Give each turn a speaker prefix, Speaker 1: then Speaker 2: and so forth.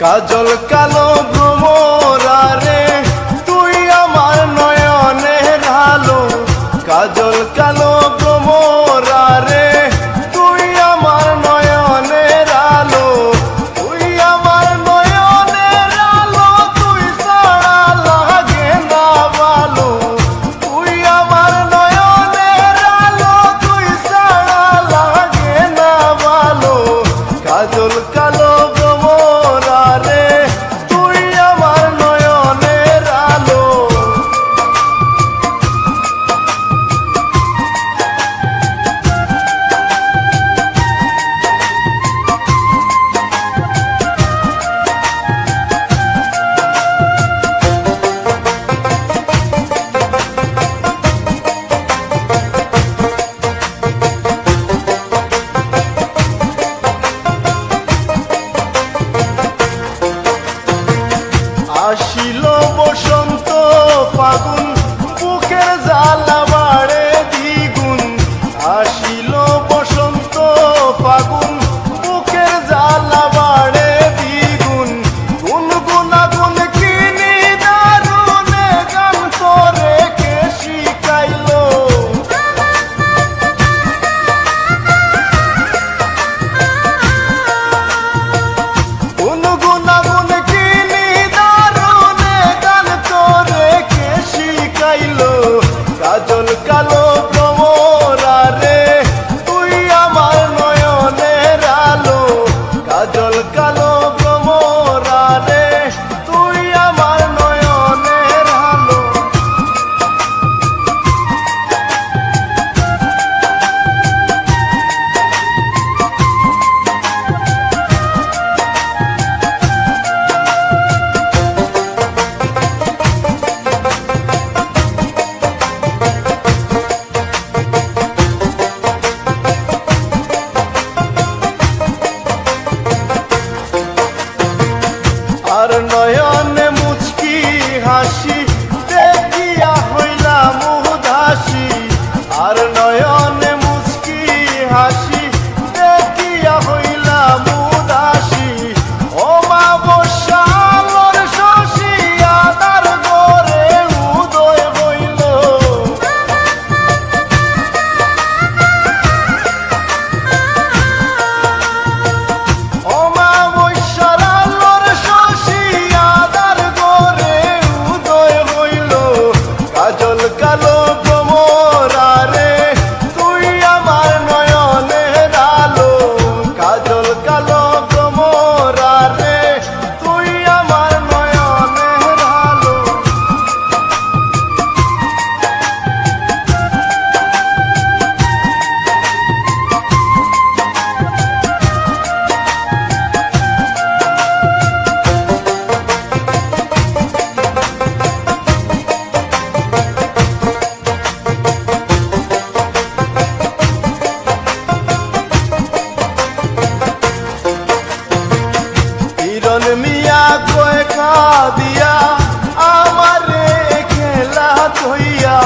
Speaker 1: কাজল কালো ভ্রমরারে তুই আমার নয়নের আলো, কাজল কালো ভ্রমরারে তুই আমার নয়নের আলো, তুই আমার নয়নের আলো, তুই ছাড়া লাগে না ভালো, তুই আমার নয়নের আলো, তুই ছাড়া লাগে না ভালো, কাজল কালো ভ্রমরারে তুই আমার নয়নের আলো। আসিল বসন্ত ফাগুন বুকের জ্বালা বাড়ে দ্বিগুণ, আসিল বসন্ত ফাগুন বুকের জ্বালা বাড়ে দ্বিগুণ, গুনগুনা গুন কিনি দারুণে গান করে কে শিখাইলো, গুনগুনা গুন কিনি কাজল কালো ভ্রমরারে তুই আমার নয়নের আলো, কাজল কালো ভ্রমরারে তুই আমার নয়নের আলো। আর নয়নে মুচকি হাসি দেখিয়া হইলাম উদাসী, আর নয়নে মুচকি হাসি দেখিয়া হইলাম উদাসী, ও মা বসালোর শশী আদার ঘরে উদয় হইল, ও মা বসালোর শশী আদার ঘরে উদয় হইল, কাজল কালো ভ্রমরারে তুই আমার নয়নের আলো, কাজল কালো ভ্রমরারে তুই আমার নয়নের আলো। হিরণ মিয়া কয় দিয়া আমারে খেলা কইয়া,